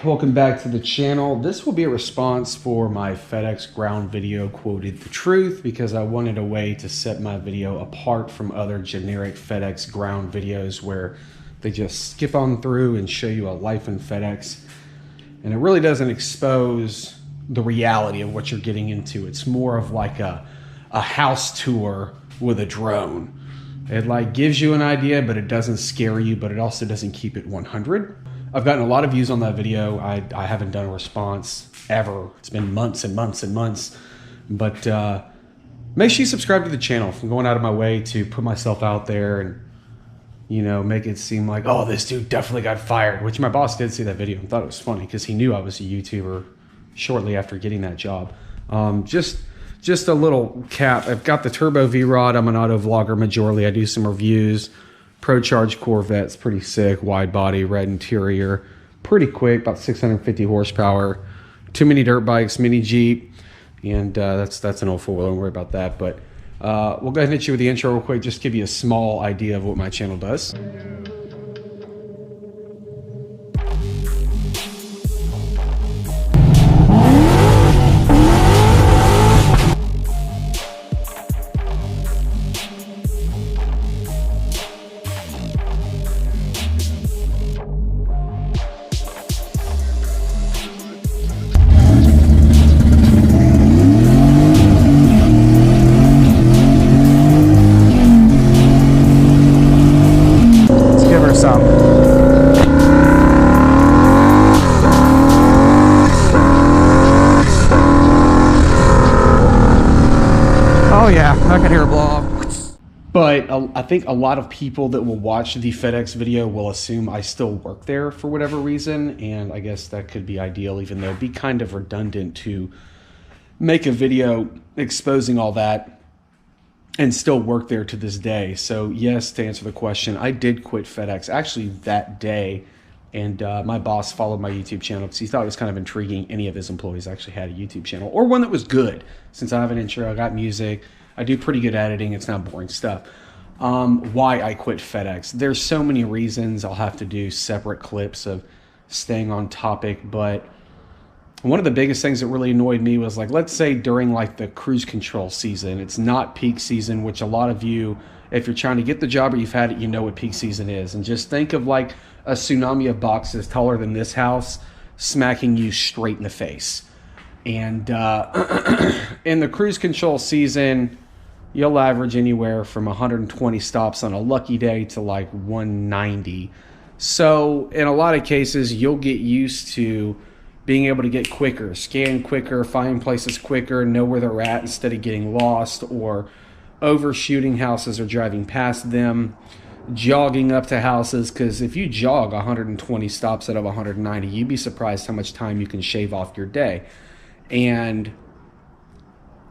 welcome back to the channel. This will be a response for my FedEx ground video quoted the truth because I wanted a way to set my video apart from other generic FedEx ground videos where they just skip on through and show you a life in FedEx. And it really doesn't expose the reality of what you're getting into. It's more of like a house tour with a drone. It like gives you an idea, but it doesn't scare you, but it also doesn't keep it 100. I've gotten a lot of views on that video. I haven't done a response ever. It's been months and months and months. But make sure you subscribe to the channel. I'm going out of my way to put myself out there and, you know, make it seem like, oh, this dude definitely got fired, which my boss did see that video and thought it was funny because he knew I was a YouTuber shortly after getting that job. Just a little cap. I've got the Turbo V-Rod. I'm an auto vlogger majorly. I do some reviews. Pro Charge Corvette's pretty sick. Wide body, red interior. Pretty quick, about 650 horsepower. Too many dirt bikes, mini Jeep. And that's an old four-wheeler. Don't worry about that. But we'll go ahead and hit you with the intro real quick. Just give you a small idea of what my channel does. Some. Oh yeah, I can hear a blow off. But I think a lot of people that will watch the FedEx video will assume I still work there for whatever reason, and I guess that could be ideal, even though it'd be kind of redundant to make a video exposing all that and still work there to this day. So yes, to answer the question, I did quit FedEx actually that day, and my boss followed my YouTube channel because he thought it was kind of intriguing any of his employees actually had a YouTube channel, or one that was good. Since I have an intro, I got music, I do pretty good editing, it's not boring stuff. Why I quit FedEx? There's so many reasons. I'll have to do separate clips of staying on topic, but one of the biggest things that really annoyed me was, like, let's say during like the cruise control season, it's not peak season, which a lot of you, if you're trying to get the job or you've had it, you know what peak season is. And just think of like a tsunami of boxes taller than this house smacking you straight in the face. And in the cruise control season, you'll average anywhere from 120 stops on a lucky day to like 190. So in a lot of cases, you'll get used to being able to get quicker, scan quicker, find places quicker, know where they're at instead of getting lost or overshooting houses or driving past them, jogging up to houses. Because if you jog 120 stops out of 190, you'd be surprised how much time you can shave off your day. And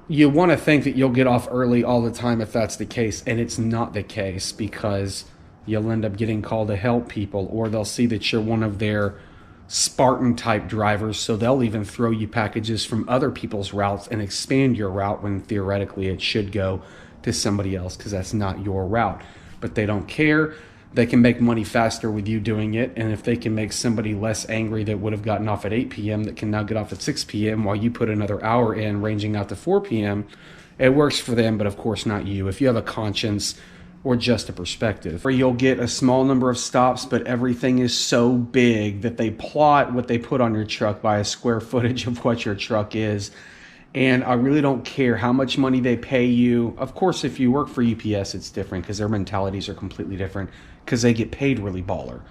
you want to think that you'll get off early all the time if that's the case, and it's not the case, because you'll end up getting called to help people, or they'll see that you're one of their Spartan type drivers, so they'll even throw you packages from other people's routes and expand your route when theoretically it should go to somebody else because that's not your route. But they don't care. They can make money faster with you doing it, and if they can make somebody less angry that would have gotten off at 8 p.m. that can now get off at 6 p.m. while you put another hour in, ranging out to 4 p.m., it works for them, but of course not you. If you have a conscience or just a perspective, or you'll get a small number of stops, but everything is so big that they plot what they put on your truck by a square footage of what your truck is. And I really don't care how much money they pay you. Of course, if you work for UPS, it's different because their mentalities are completely different because they get paid really baller.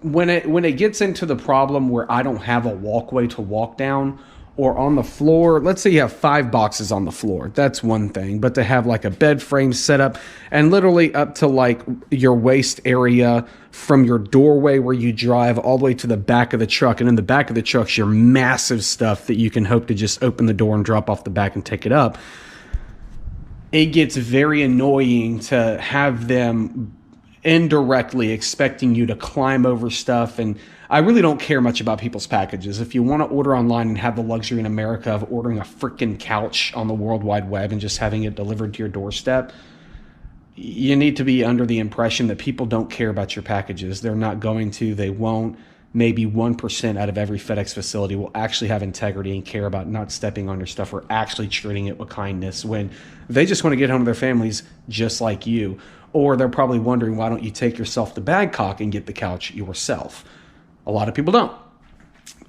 When it gets into the problem where I don't have a walkway to walk down, or on the floor, let's say you have 5 boxes on the floor, that's one thing, but to have like a bed frame set up and literally up to like your waist area from your doorway where you drive all the way to the back of the truck, and in the back of the truck's your massive stuff that you can hope to just open the door and drop off the back and take it up. It gets very annoying to have them indirectly expecting you to climb over stuff. And I really don't care much about people's packages. If you want to order online and have the luxury in America of ordering a freaking couch on the World Wide Web and just having it delivered to your doorstep, you need to be under the impression that people don't care about your packages. They're not going to, they won't. maybe 1% out of every FedEx facility will actually have integrity and care about not stepping on your stuff or actually treating it with kindness when they just want to get home to their families just like you. Or they're probably wondering, why don't you take yourself to Badcock and get the couch yourself? A lot of people don't.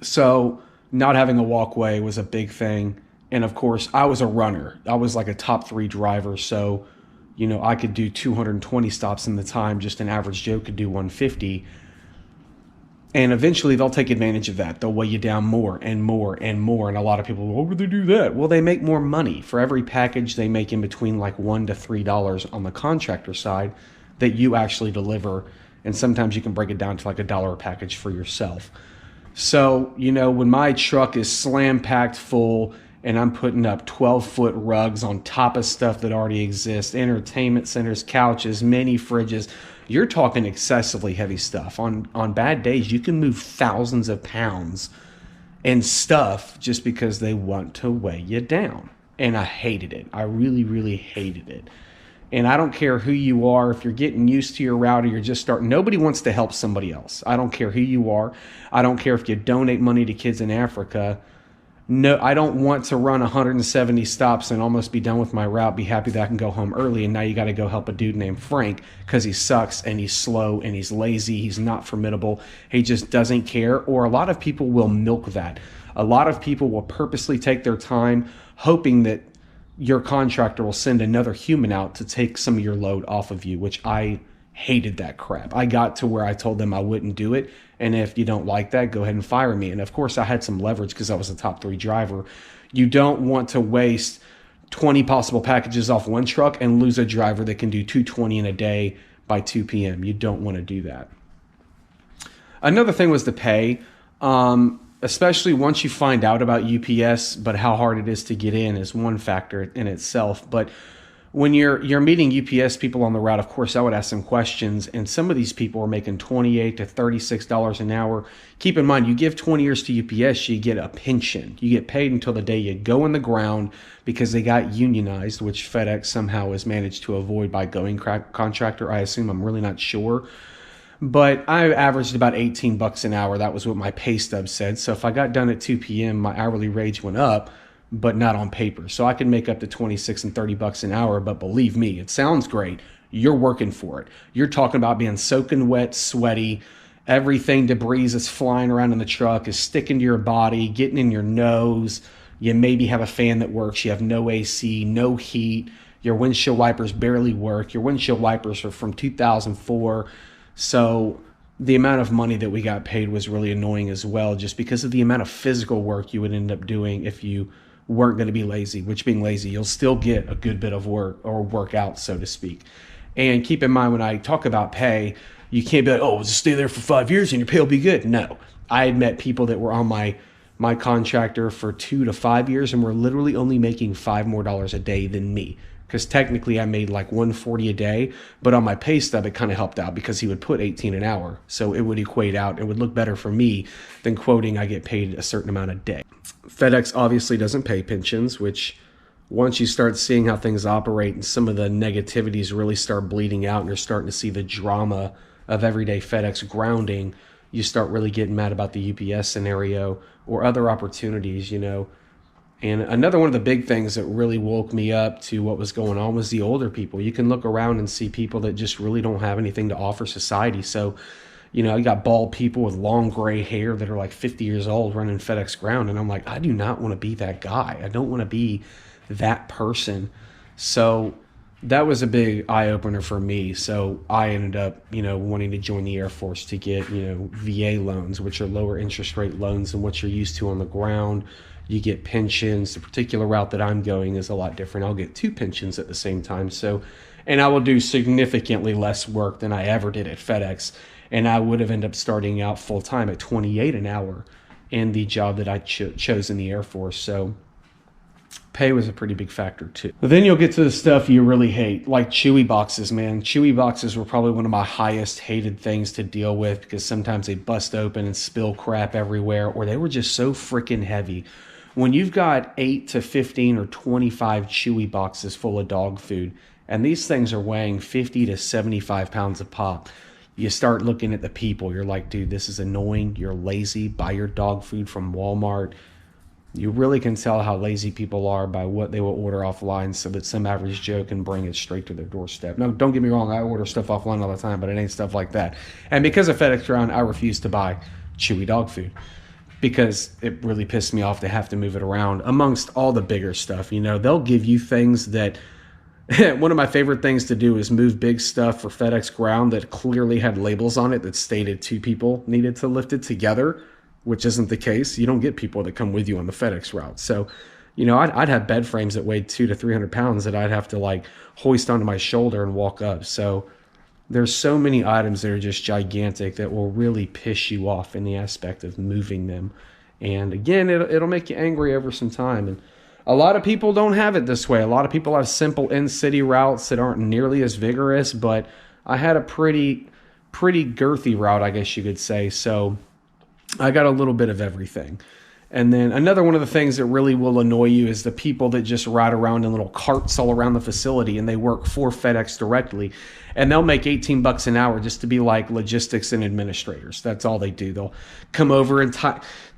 So not having a walkway was a big thing. And of course, I was a runner. I was like a top 3 driver. So, I could do 220 stops in the time. Just an average Joe could do 150. And eventually they'll take advantage of that. They'll weigh you down more and more and more. And a lot of people, why would they do that? Well, they make more money. For every package, they make in between like $1 to $3 on the contractor side that you actually deliver. And sometimes you can break it down to like $1 a package for yourself. So, when my truck is slam packed full and I'm putting up 12-foot rugs on top of stuff that already exists, entertainment centers, couches, mini fridges, you're talking excessively heavy stuff. On bad days, you can move thousands of pounds and stuff just because they want to weigh you down. And I hated it. I really, really hated it. And I don't care who you are, if you're getting used to your route or you're just starting, nobody wants to help somebody else. I don't care who you are. I don't care if you donate money to kids in Africa. No, I don't want to run 170 stops and almost be done with my route, be happy that I can go home early, and now you got to go help a dude named Frank because he sucks and he's slow and he's lazy, he's not formidable, he just doesn't care. Or a lot of people will milk that. A lot of people will purposely take their time hoping that your contractor will send another human out to take some of your load off of you, which I hated that crap. I got to where I told them I wouldn't do it. And if you don't like that, go ahead and fire me. And of course I had some leverage because I was a top 3 driver. You don't want to waste 20 possible packages off one truck and lose a driver that can do 220 in a day by 2 p.m. You don't want to do that. Another thing was the pay. Especially once you find out about UPS, but how hard it is to get in is one factor in itself. But when you're meeting UPS people on the route, of course, I would ask them questions, and some of these people are making $28 to $36 an hour. Keep in mind, you give 20 years to UPS, you get a pension. You get paid until the day you go in the ground because they got unionized, which FedEx somehow has managed to avoid by going contractor. I assume, I'm really not sure. But I averaged about $18 an hour. That was what my pay stub said. So if I got done at 2 p.m., my hourly wage went up, but not on paper. So I could make up to $26 and $30 an hour. But believe me, it sounds great. You're working for it. You're talking about being soaking wet, sweaty. Everything debris is flying around in the truck is sticking to your body, getting in your nose. You maybe have a fan that works. You have no AC, no heat. Your windshield wipers barely work. Your windshield wipers are from 2004. So the amount of money that we got paid was really annoying as well, just because of the amount of physical work you would end up doing if you weren't going to be lazy, which being lazy, you'll still get a good bit of work or work out, so to speak. And keep in mind, when I talk about pay, you can't be like, oh, just stay there for 5 years and your pay will be good. No, I had met people that were on my contractor for 2 to 5 years and were literally only making $5 more a day than me. Because technically I made like $140 a day, but on my pay stub it kind of helped out because he would put 18 an hour. So it would equate out. It would look better for me than quoting I get paid a certain amount a day. FedEx obviously doesn't pay pensions, which once you start seeing how things operate and some of the negativities really start bleeding out and you're starting to see the drama of everyday FedEx grounding, you start really getting mad about the UPS scenario or other opportunities, And another one of the big things that really woke me up to what was going on was the older people. You can look around and see people that just really don't have anything to offer society. So, you got bald people with long gray hair that are like 50 years old running FedEx ground. And I'm like, I do not want to be that guy. I don't want to be that person. So that was a big eye opener for me. So I ended up, wanting to join the Air Force to get, VA loans, which are lower interest rate loans than what you're used to on the ground. You get pensions. The particular route that I'm going is a lot different. I'll get 2 pensions at the same time. So, and I will do significantly less work than I ever did at FedEx. And I would have ended up starting out full time at $28 an hour in the job that I chose in the Air Force. So pay was a pretty big factor too. But then you'll get to the stuff you really hate, like Chewy boxes, man. Chewy boxes were probably one of my highest hated things to deal with because sometimes they bust open and spill crap everywhere, or they were just so freaking heavy. When you've got 8 to 15 or 25 Chewy boxes full of dog food, and these things are weighing 50 to 75 pounds a pop, you start looking at the people. You're like, dude, this is annoying. You're lazy. Buy your dog food from Walmart. You really can tell how lazy people are by what they will order offline so that some average Joe can bring it straight to their doorstep. No, don't get me wrong. I order stuff offline all the time, but it ain't stuff like that. And because of FedEx Ground, I refuse to buy chewy dog food because it really pissed me off to have to move it around amongst all the bigger stuff. You know, they'll give you things that one of my favorite things to do is move big stuff for FedEx Ground that clearly had labels on it that stated 2 people needed to lift it together, which isn't the case. You don't get people that come with you on the FedEx route. So, you know, I'd have bed frames that weighed 200 to 300 pounds that I'd have to like hoist onto my shoulder and walk up. So there's so many items that are just gigantic that will really piss you off in the aspect of moving them. And again, it'll make you angry over some time. And a lot of people don't have it this way. A lot of people have simple in-city routes that aren't nearly as vigorous, but I had a pretty girthy route, I guess you could say. So I got a little bit of everything. And then another one of the things that really will annoy you is the people that just ride around in little carts all around the facility and they work for FedEx directly. And they'll make $18 an hour just to be like logistics and administrators. That's all they do. They'll come over and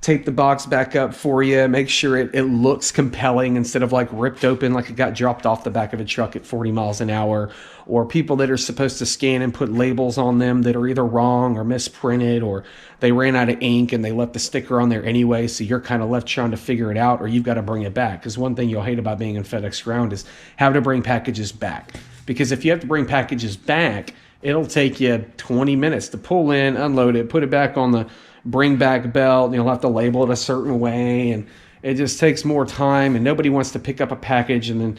tape the box back up for you, make sure it looks compelling instead of like ripped open like it got dropped off the back of a truck at 40 miles an hour. Or people that are supposed to scan and put labels on them that are either wrong or misprinted, or they ran out of ink and they left the sticker on there anyway, so you're kind of left trying to figure it out, or you've got to bring it back. Because one thing you'll hate about being in FedEx Ground is having to bring packages back. Because if you have to bring packages back, it'll take you 20 minutes to pull in, unload it, put it back on the bring back belt, and you'll have to label it a certain way, and it just takes more time, and nobody wants to pick up a package and then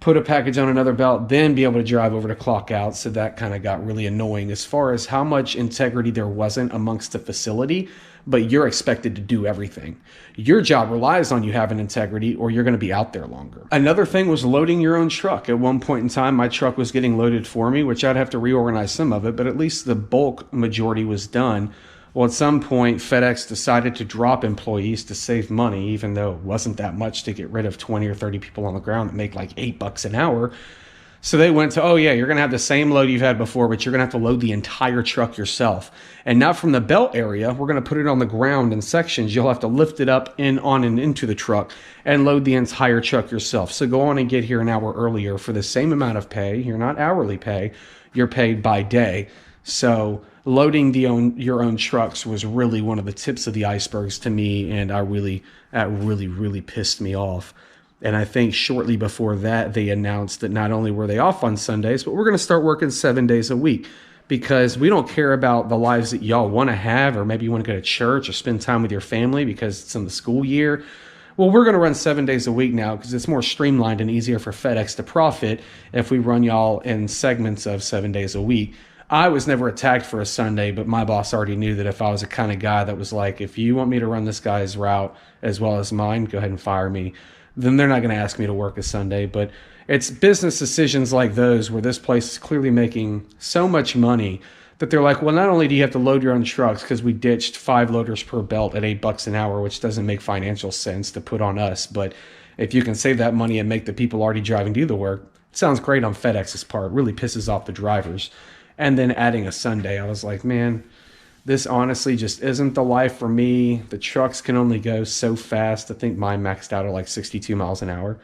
put a package on another belt, then be able to drive over to clock out. So that kind of got really annoying as far as how much integrity there wasn't amongst the facility, but you're expected to do everything. Your job relies on you having integrity or you're going to be out there longer. Another thing was loading your own truck. At one point in time, my truck was getting loaded for me, which I'd have to reorganize some of it, but at least the bulk majority was done. Well, at some point, FedEx decided to drop employees to save money, even though it wasn't that much to get rid of 20 or 30 people on the ground that make like $8 an hour. So they went to, oh yeah, you're going to have the same load you've had before, but you're going to have to load the entire truck yourself. And not from the belt area. We're going to put it on the ground in sections. You'll have to lift it up on and into the truck and load the entire truck yourself. So go on and get here an hour earlier for the same amount of pay. You're not hourly pay. You're paid by day. So loading your own trucks was really one of the tips of the icebergs to me, and that really pissed me off. And I think shortly before that, they announced that not only were they off on Sundays, but we're going to start working 7 days a week, because we don't care about the lives that y'all want to have, or maybe you want to go to church or spend time with your family because it's in the school year. Well, we're going to run 7 days a week now because it's more streamlined and easier for FedEx to profit if we run y'all in segments of 7 days a week. I was never attacked for a Sunday, but my boss already knew that if I was the kind of guy that was like, if you want me to run this guy's route as well as mine, go ahead and fire me. Then they're not going to ask me to work a Sunday. But it's business decisions like those where this place is clearly making so much money that they're like, well, not only do you have to load your own trucks because we ditched 5 loaders per belt at $8 an hour, which doesn't make financial sense to put on us, but if you can save that money and make the people already driving do the work, it sounds great on FedEx's part. It really pisses off the drivers. And then adding a Sunday, I was like, man, this honestly just isn't the life for me. The trucks can only go so fast. I think mine maxed out at like 62 miles an hour.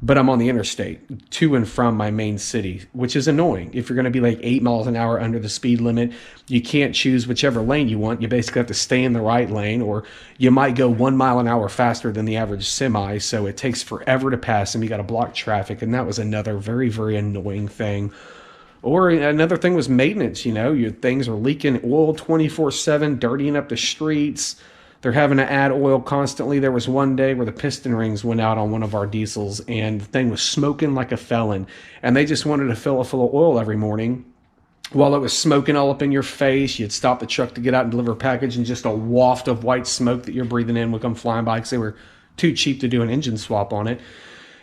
But I'm on the interstate to and from my main city, which is annoying. If you're going to be like 8 miles an hour under the speed limit, you can't choose whichever lane you want. You basically have to stay in the right lane, or you might go 1 mile an hour faster than the average semi. So it takes forever to pass them. You got to block traffic. And that was another very, very annoying thing. Or another thing was maintenance. You know, your things are leaking oil 24/7, dirtying up the streets. They're having to add oil constantly. There was one day where the piston rings went out on one of our diesels and the thing was smoking like a felon. And they just wanted to fill it full of oil every morning. While it was smoking all up in your face, you'd stop the truck to get out and deliver a package, and just a waft of white smoke that you're breathing in would come flying by because they were too cheap to do an engine swap on it.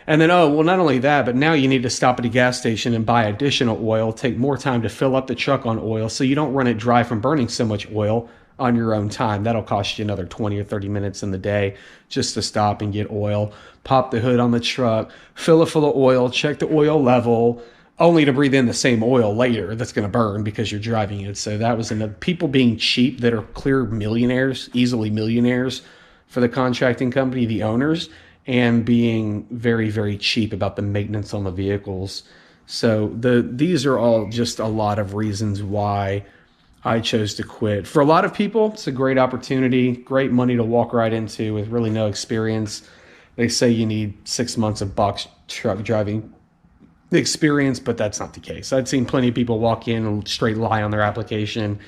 And then, oh, well, not only that, but now you need to stop at a gas station and buy additional oil, take more time to fill up the truck on oil so you don't run it dry from burning so much oil on your own time. That'll cost you another 20 or 30 minutes in the day just to stop and get oil, pop the hood on the truck, fill it full of oil, check the oil level, only to breathe in the same oil later that's going to burn because you're driving it. So that was another, people being cheap that are clear millionaires, easily millionaires for the contracting company, the owners, and being very, very cheap about the maintenance on the vehicles. So these are all just a lot of reasons why I chose to quit. For a lot of people, it's a great opportunity, great money to walk right into with really no experience. They say you need 6 months of box truck driving experience, but that's not the case. I've seen plenty of people walk in and straight lie on their application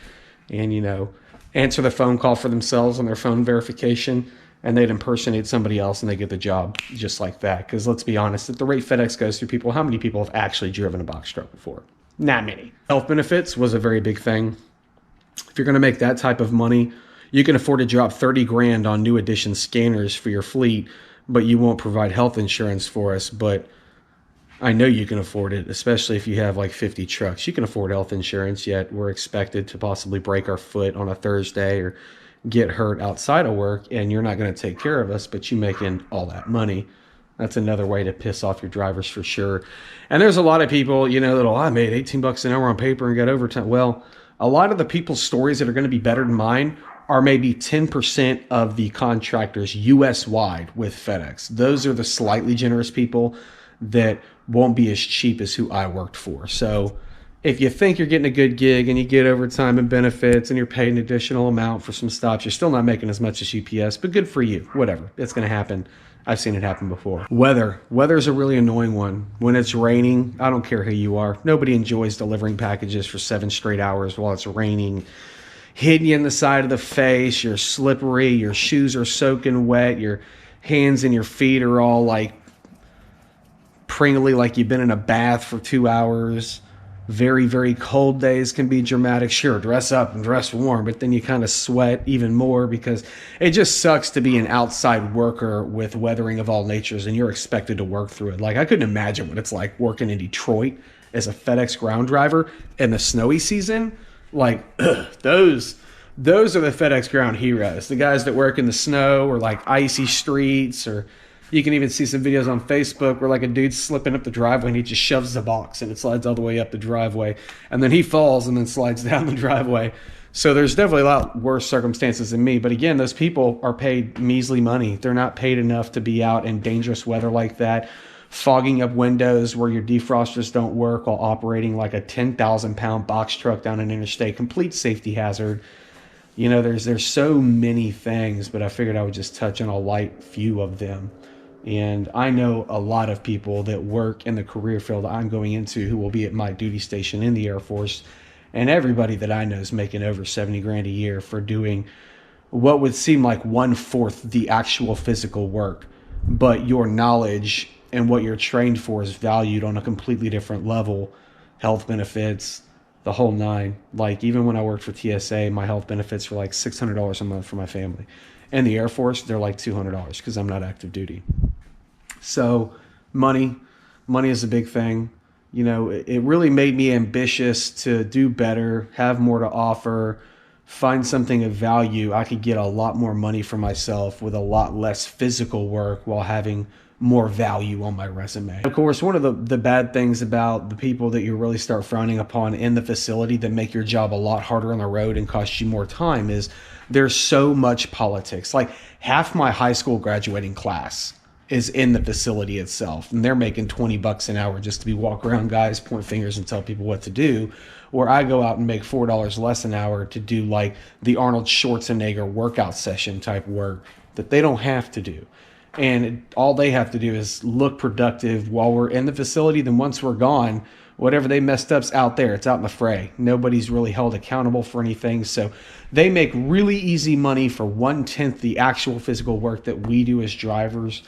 and, answer the phone call for themselves on their phone verification, and they'd impersonate somebody else and they get the job just like that. Because let's be honest, at the rate FedEx goes through people, how many people have actually driven a box truck before? Not many. Health benefits was a very big thing. If you're going to make that type of money, you can afford to drop 30 grand on new edition scanners for your fleet, but you won't provide health insurance for us. But I know you can afford it, especially if you have like 50 trucks. You can afford health insurance, yet we're expected to possibly break our foot on a Thursday or get hurt outside of work, and you're not going to take care of us, but you making all that money. That's another way to piss off your drivers for sure. And there's a lot of people, that'll, I made 18 bucks an hour on paper and got overtime. Well, a lot of the people's stories that are going to be better than mine are maybe 10% of the contractors US wide with FedEx. Those are the slightly generous people that won't be as cheap as who I worked for. So if you think you're getting a good gig and you get overtime and benefits and you're paid an additional amount for some stops, you're still not making as much as UPS, but good for you. Whatever. It's going to happen. I've seen it happen before. Weather's a really annoying one. When it's raining, I don't care who you are. Nobody enjoys delivering packages for 7 straight hours while it's raining, hitting you in the side of the face. You're slippery. Your shoes are soaking wet. Your hands and your feet are all like pringly, like you've been in a bath for 2 hours. Very, very cold days can be dramatic. Sure, dress up and dress warm, but then you kind of sweat even more because it just sucks to be an outside worker with weathering of all natures and you're expected to work through it. Like, I couldn't imagine what it's like working in Detroit as a FedEx ground driver in the snowy season. Like, those are the FedEx ground heroes. The guys that work in the snow or like icy streets, or you can even see some videos on Facebook where like a dude's slipping up the driveway and he just shoves the box and it slides all the way up the driveway. And then he falls and then slides down the driveway. So there's definitely a lot worse circumstances than me. But again, those people are paid measly money. They're not paid enough to be out in dangerous weather like that, fogging up windows where your defrosters don't work while operating like a 10,000-pound box truck down an interstate. Complete safety hazard. There's so many things, but I figured I would just touch on a light few of them. And I know a lot of people that work in the career field I'm going into who will be at my duty station in the Air Force. And everybody that I know is making over 70 grand a year for doing what would seem like 1/4 the actual physical work. But your knowledge and what you're trained for is valued on a completely different level. Health benefits, the whole nine. Like, even when I worked for TSA, my health benefits were like $600 a month for my family. In the Air Force, they're like $200 because I'm not active duty. So money is a big thing. It really made me ambitious to do better, have more to offer, find something of value. I could get a lot more money for myself with a lot less physical work while having more value on my resume. Of course, one of the bad things about the people that you really start frowning upon in the facility that make your job a lot harder on the road and cost you more time is there's so much politics. Like, half my high school graduating class is in the facility itself, and they're making 20 bucks an hour just to be walk around guys, point fingers, and tell people what to do. Where I go out and make $4 less an hour to do like the Arnold Schwarzenegger workout session type work that they don't have to do. And all they have to do is look productive while we're in the facility. Then once we're gone, whatever they messed up's out there. It's out in the fray. Nobody's really held accountable for anything. So they make really easy money for 1/10 the actual physical work that we do as drivers.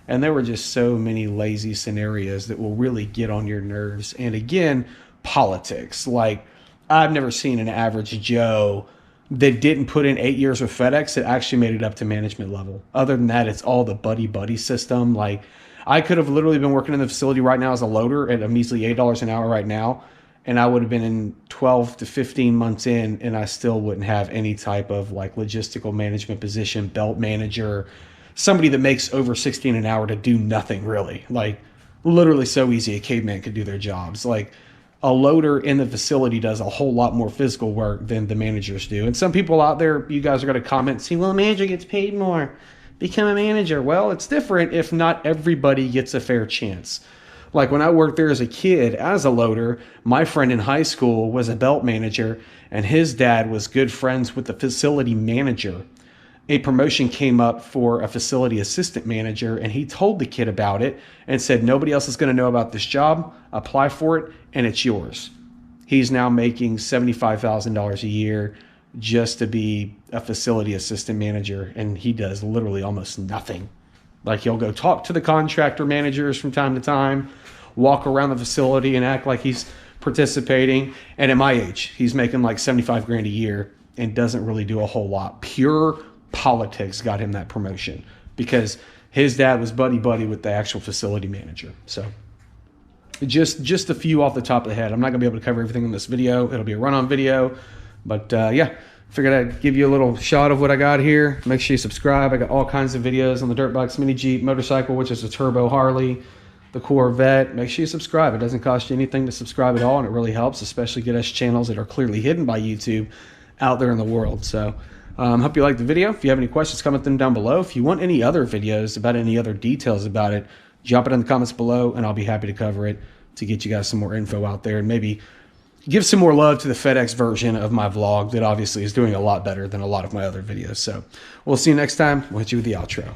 And there were just so many lazy scenarios that will really get on your nerves. And again, politics. Like, I've never seen an average Joe that didn't put in 8 years with FedEx that actually made it up to management level. Other than that, it's all the buddy system. Like, I could have literally been working in the facility right now as a loader at a measly $8 an hour right now, and I would have been in 12 to 15 months in, and I still wouldn't have any type of like logistical management position, belt manager, somebody that makes over 16 an hour to do nothing really. Like, literally so easy a caveman could do their jobs. Like, a loader in the facility does a whole lot more physical work than the managers do. And some people out there, you guys are going to comment, see, well, the manager gets paid more. Become a manager. Well, it's different if not everybody gets a fair chance. Like when I worked there as a kid, as a loader, my friend in high school was a belt manager, and his dad was good friends with the facility manager. A promotion came up for a facility assistant manager, and he told the kid about it and said, nobody else is going to know about this job. Apply for it, and it's yours. He's now making $75,000 a year just to be a facility assistant manager, and he does literally almost nothing. Like, he'll go talk to the contractor managers from time to time, walk around the facility and act like he's participating. And at my age, he's making like 75 grand a year and doesn't really do a whole lot. Pure politics got him that promotion because his dad was buddy-buddy with the actual facility manager. So just a few off the top of the head. I'm not going to be able to cover everything in this video. It'll be a run-on video. But yeah, figured I'd give you a little shot of what I got here. Make sure you subscribe. I got all kinds of videos on the dirt bikes, mini Jeep, motorcycle, which is a turbo Harley, the Corvette. Make sure you subscribe. It doesn't cost you anything to subscribe at all, and it really helps, especially get us channels that are clearly hidden by YouTube out there in the world. So hope you liked the video. If you have any questions, comment them down below. If you want any other videos about any other details about it, drop it in the comments below, and I'll be happy to cover it to get you guys some more info out there and maybe give some more love to the FedEx version of my vlog that obviously is doing a lot better than a lot of my other videos. So we'll see you next time. We'll hit you with the outro.